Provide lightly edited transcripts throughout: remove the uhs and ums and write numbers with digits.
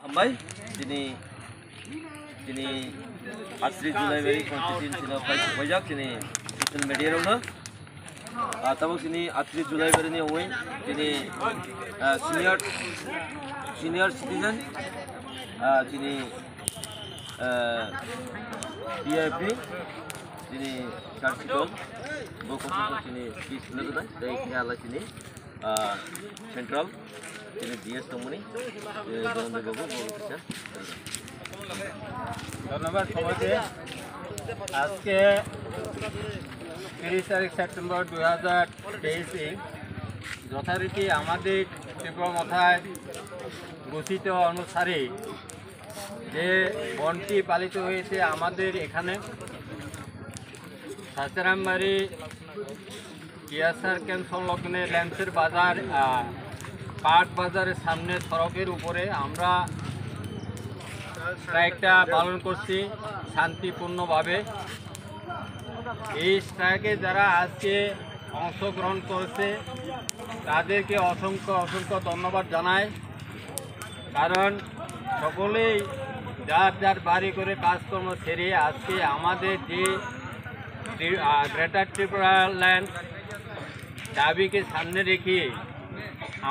हामबाय दिनै 8 जुलाइ कन्स्टिट्युन्सिनाव फैजाक दिनै ससियेल मिडियायावनो तबक दिनै 8 जुलाइ बारिनि अवै दिनै सिनियर सिटिजेन दिनै PIP दिनै कार्सिकल बकसखौ दिनै स्पिच लोगोदाय दै आला दिनै सेन्ट्रल दिनै DS दंमोन जयन्त बाबू ধন্যবাদ সবাইকে। আজকে 30 তারিখ সেপ্টেম্বর 2023 যথারীতি আমাদের ত্রিপুরা মথায় ঘোষিত অনুসারে যে বনটি পালিত হয়েছে আমাদের এখানে সাচারামবাড়ি টিয়াসার ক্যাম্প সংলগ্নে ল্যান্সের বাজার পাট বাজারের সামনে সড়কের উপরে আমরা স্ট্রাইকটা পালন করছি শান্তিপূর্ণভাবে। এই স্ট্রাইকে যারা আজকে অংশগ্রহণ করেছে তাদেরকে অসংখ্য ধন্যবাদ জানাই, কারণ সকলেই যার যার বাড়ি করে কাজকর্ম ছেড়ে আজকে আমাদের যে গ্রেটার ত্রিপুরা ল্যান্ড দাবিকে সামনে রেখে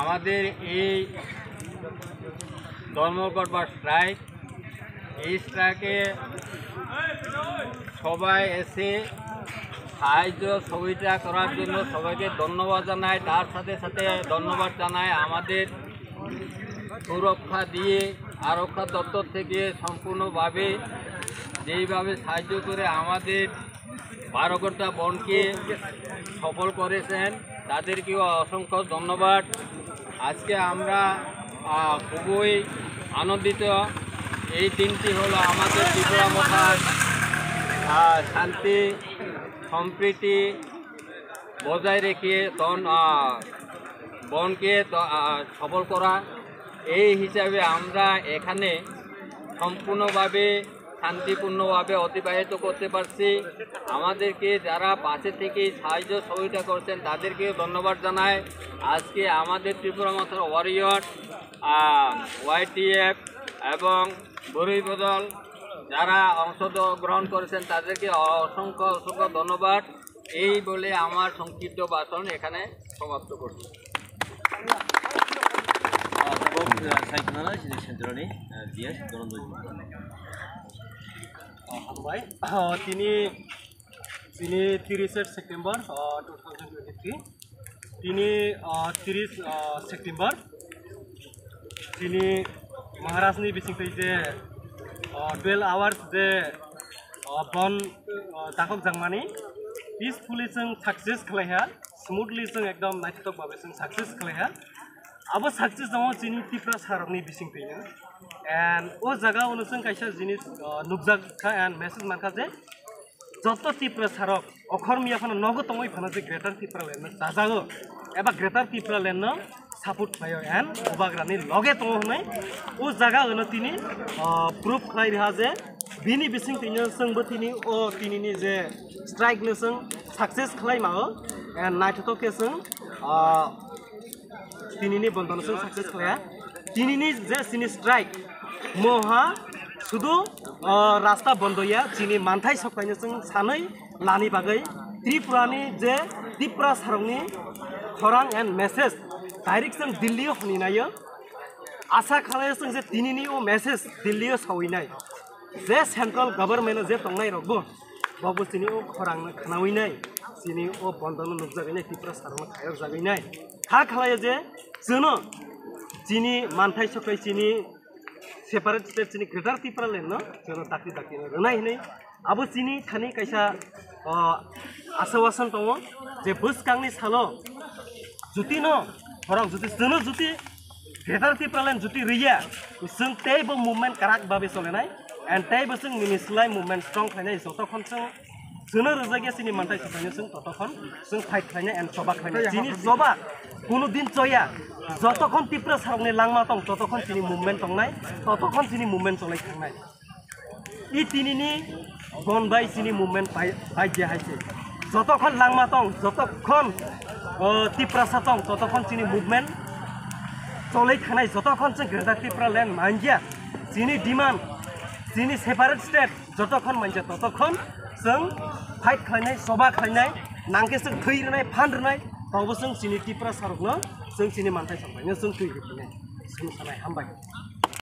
আমাদের এই ধর্মঘট বা স্ট্রাইক, এই স্ট্রাইকে সবাই এসে সাহায্য সহযোগিতা করার জন্য সবাইকে ধন্যবাদ জানাই। তার সাথে সাথে ধন্যবাদ জানাই আমাদের সুরক্ষা দিয়ে আরক্ষা দপ্তর থেকে সম্পূর্ণভাবে যেইভাবে সাহায্য করে আমাদের 12 ঘন্টা বনকে সফল করেছেন, তাদেরকেও অসংখ্য ধন্যবাদ। আজকে আমরা খুবই আনন্দিত। এই দিনটি হলো আমাদের ত্রিপুরা মথার শান্তি সম্প্রীতি বজায় রেখে বনকে সফল করা। এই হিসাবে আমরা এখানে সম্পূর্ণভাবে শান্তিপূর্ণভাবে অতিবাহিত করতে পারছি। আমাদেরকে যারা পাশে থেকে সাহায্য সহযোগিতা করছেন তাদেরকেও ধন্যবাদ জানাই। আজকে আমাদের ত্রিপুরা মথার ওয়ারিয়র YTF এবং বরুই বদল যারা অংশগ্রহণ করেছেন তাদেরকে অসংখ্য ধন্যবাদ। এই বলে আমার সংক্ষিপ্ত ভাষণ এখানে সমাপ্ত করছি। তিনি 30 সেপ্টেম্বর 2023 তিনি 30 সেপ্টেম্বর তিনি महाराजनि बिसिंखै जे 12 आवार्स जे बन दाखक जांमानि पिसफुली जों सक्सेस खालायहा स्मुथली जों एकदम नायथावथाव भाबे जों सक्सेस खालायहा आबो सक्सेस दङ जिनि त्रिपुरा सारकनि बिसिंखैनो एन्ड ओ जागा अनुसं कायसा जिनिस नुकजाखा एन्ड मेसेज मानखा जे जत त्रिपुरा सारक अखरमिया फानो नगो तङै फानो जे ग्रेटार त्रिपुरा लेन्ड जाजागो एबा ग्रेटार त्रिपुरा लेन्ड सापोर्ट खायो एन्ड उबाग्रानि लगे दङ होननाय ओ जागा होनो तिनि प्रुफ खालाय रहा जे बिनि बिसिं तिनि जोंबो तिनिनि जे स्ट्राइक नो जों सक्सेस खालाय माओ एन्ड नायथावथावके जों तिनिनि बन्दन जों सक्सेस खालाया तिनिनि जे सिनि स्ट्राइक मोहा शुधु रास्ता बन्दया जिनि मानथाय सकायनो जों सानै लानि बागै त्रिपुरानि जे त्रिपुरा सारकनि खरां एन्ड मेसेज डाइरेक्ट जों दिल्ली हनिनायो आशा खालायो जों जे दिनैनि ओ मेसेज दिल्ली सावैनाय जे सेंट्रल गभर्नमेन्ट जे तंनाय रगबो बाबु दिनै ओ खरां खानावैनाय दिनै ओ बन्दन नुकजागैनाय त्रिपुरा सारकनो खायक जागैनाय हा खालायो जे जोनो दिनै मानथाय सकाय दिनै सेपारेट स्टेट दिनै ग्रेटार त्रिपुरा लेन्ड जोनो दाखि रोनाय हनै आबो दिनै थानि कायसा आसावासन दङ जे बोसकांनि सालो जुति न हरं जुति जोनो जुति ग्रेटार त्रिपुरा लेन्ड जुति रिया जों तेबो मुभमेन्ट काराक भाबे चलेनाय एन्ड तेबो जों मिनिस्लाय मुभमेन्ट स्ट्रं खालायनाय जतखन जों जोनो रोजागिया सिनि मानथाय सकायनो जों ततखन जों फाइट खालायनाय एन्ड सबा खालायनाय जिनि जबा कोनो दिन जया जतखन त्रिपुरा सारकनि लांमा दं ततखन सिनि मुभमेन्ट दंनाय ततखन सिनि मुभमेन्ट चलाय थांनाय इ तिनिनि बनबाय सिनि मुभमेन्ट बायदिया हायसे जतखन लांमा दं जतखन त्रिपुरा सा दं ततखन सिनि मुभमेन्ट चलै थानाय जतखन जों ग्रेटार त्रिपुरा लेन्ड मानजिया जिनि डिमान्ड जिनि सेपारेट स्टेट जतखन मानसिया ततखन जों फाइट खालायनाय सभा खालायनाय नांके जों थैरनाय फानरनाय बावबो जों जिनि त्रिपुरा सरकनो जों जिनि मानथाय सरबायनो जों थैहोफिननाय जों सानाय हामबाय